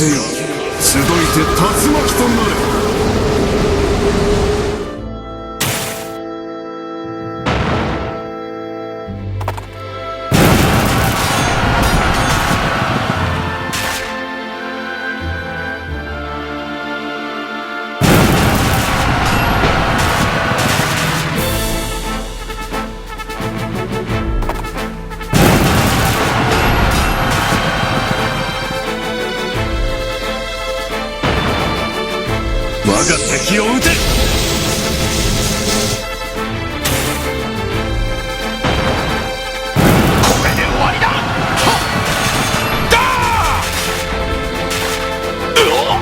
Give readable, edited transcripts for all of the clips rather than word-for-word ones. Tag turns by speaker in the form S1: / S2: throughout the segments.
S1: せよ、集いて竜巻となれ。我が敵を撃て。これで終わりだ。はっだー。うおっ。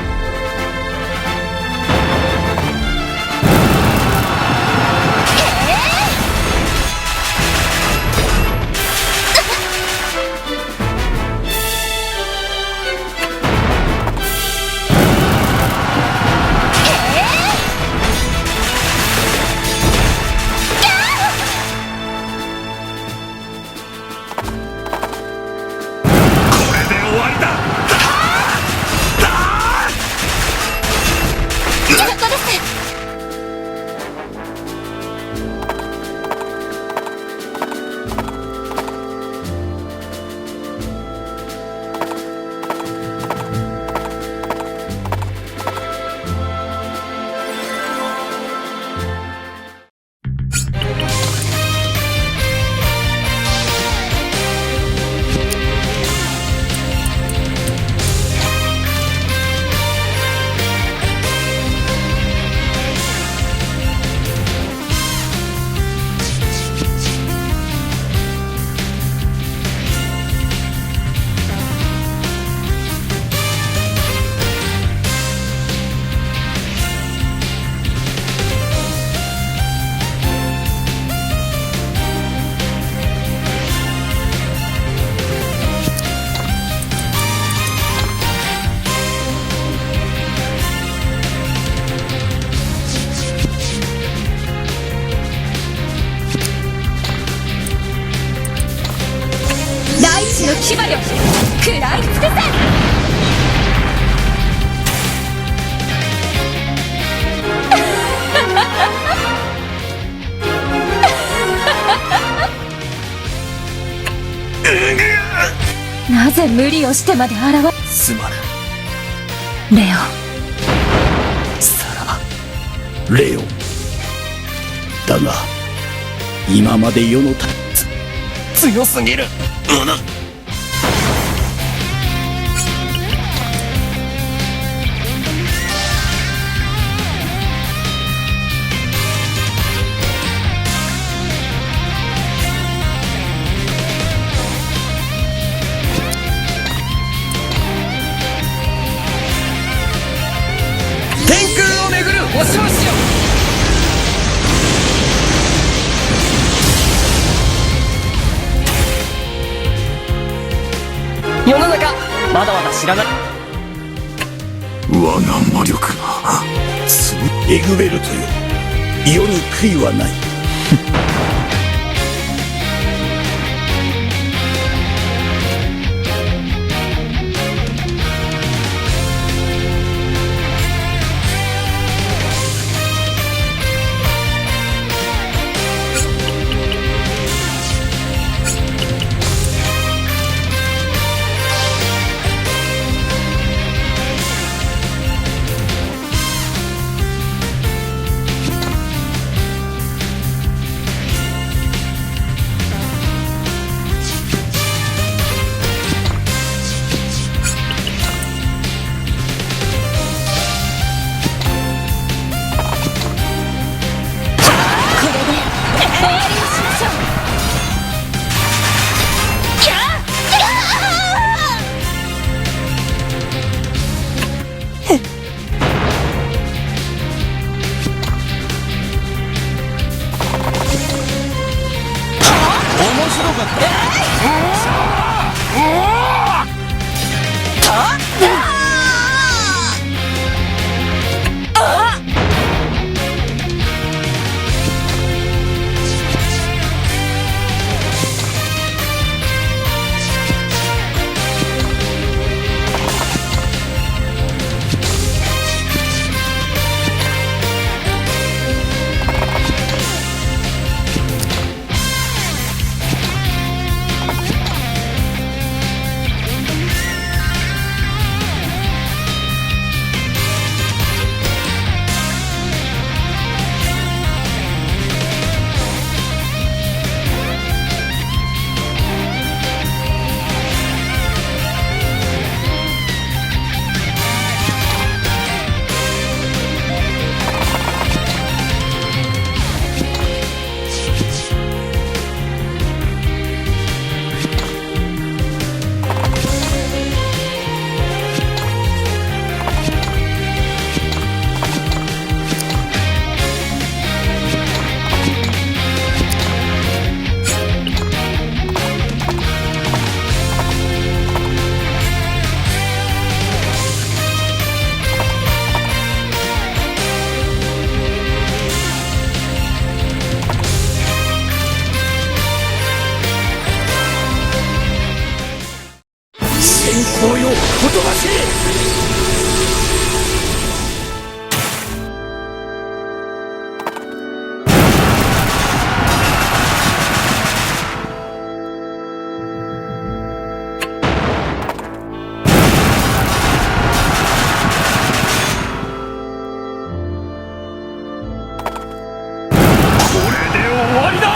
S2: 牙よ、食らい尽くせ。なぜ無理をしてまで現れ。
S3: すま
S2: ぬレ
S3: オ。サラ、レオ。だが今まで世の強すぎる。天空を巡る星々よ。世の中まだまだ知らない。
S1: 我が魔力が
S3: エグベルトよ、世に悔いはない。
S1: れで終わりだ。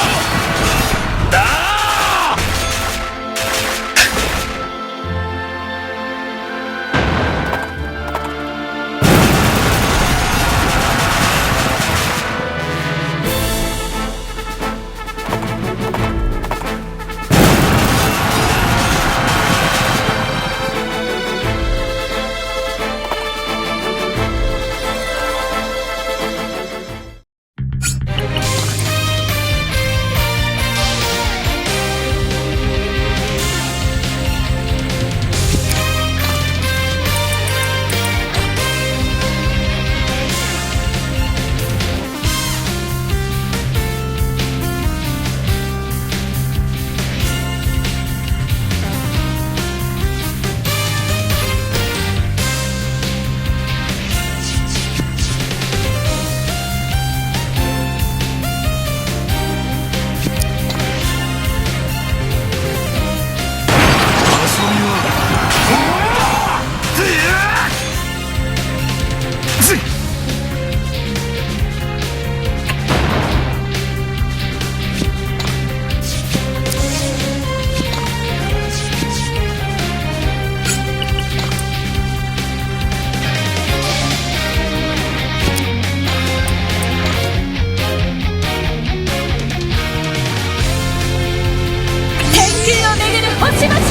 S2: 星々よ。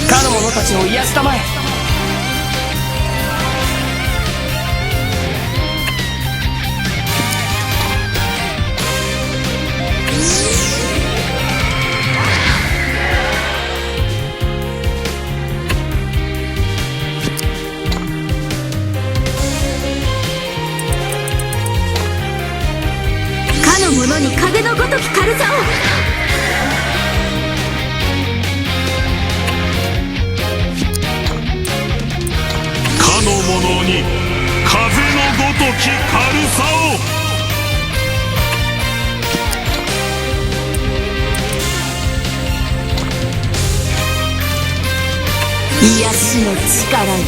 S4: かの者たちを癒したまえ。
S2: かの者に風のごとき軽さを。
S1: かの者に風のごとき軽さを。
S2: 癒しの力よ。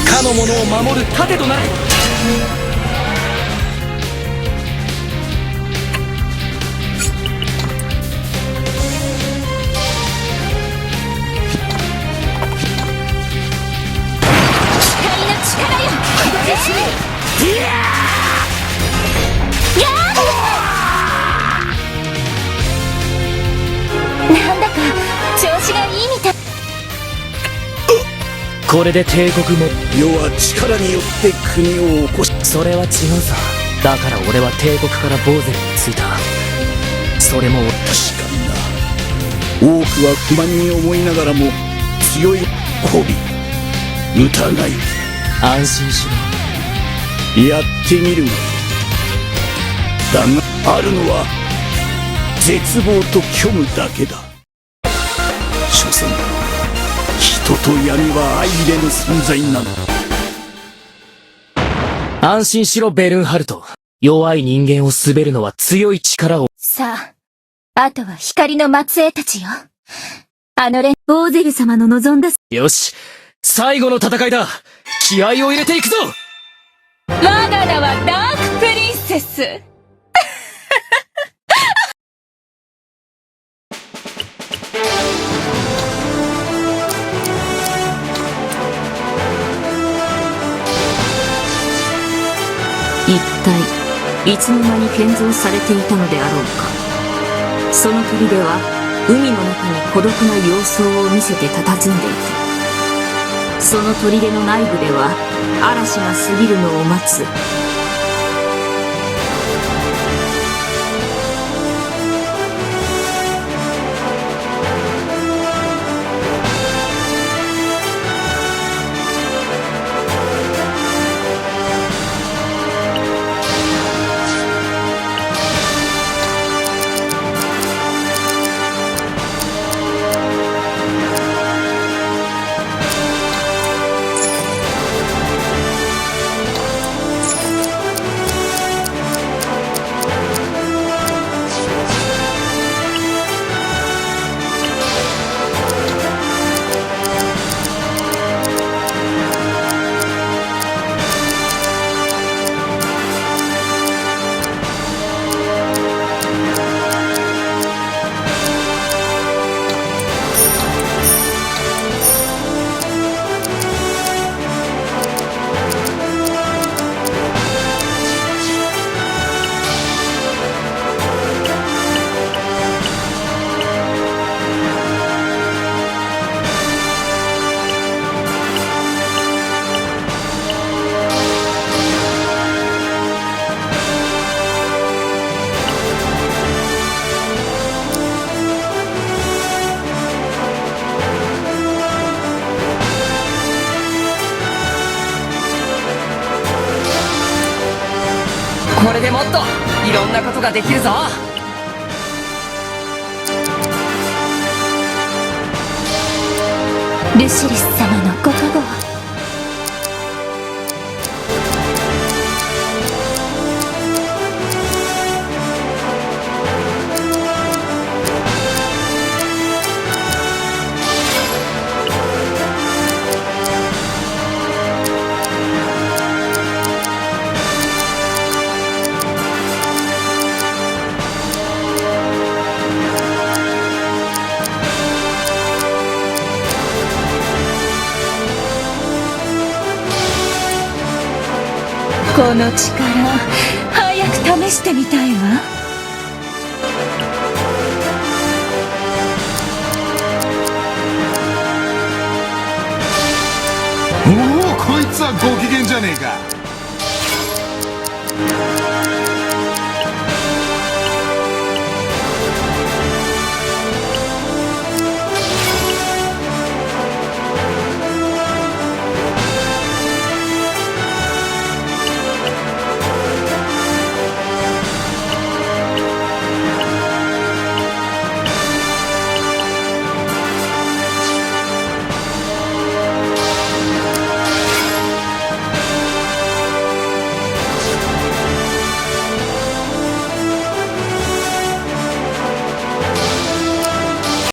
S4: かの者を守る盾となれ。
S2: 光の力よ。なんだか調子がいいみたい。
S4: これで帝国も。
S3: 世は力によって国を起こし、
S4: それは違うさ。だから俺は帝国からボーゼルに着いた。それも
S3: 確かにな。多くは不満に思いながらも強い媚び疑い。
S4: 安心しろ。
S3: やってみるがいい。だがあるのは絶望と虚無だけだ。所詮人と闇は相入れぬ存在なの。
S4: 安心しろベルンハルト。弱い人間を滑るのは強い力を。
S2: さあ、あとは光の末裔たちよ。ボーゼル様の望んだ。
S4: よし、最後の戦いだ。気合を入れていくぞ。
S2: 我が名はダークプリンセス。
S5: 一体いつの間に建造されていたのであろうか。その砦は海の中に孤独な様相を見せて佇んでいた。その砦の内部では嵐が過ぎるのを待つ。
S4: これでもっといろんなことができるぞ。
S2: ルシリス様のご加護を。この力、早く試してみたいわ。
S6: おお、こいつはご機嫌じゃねえか。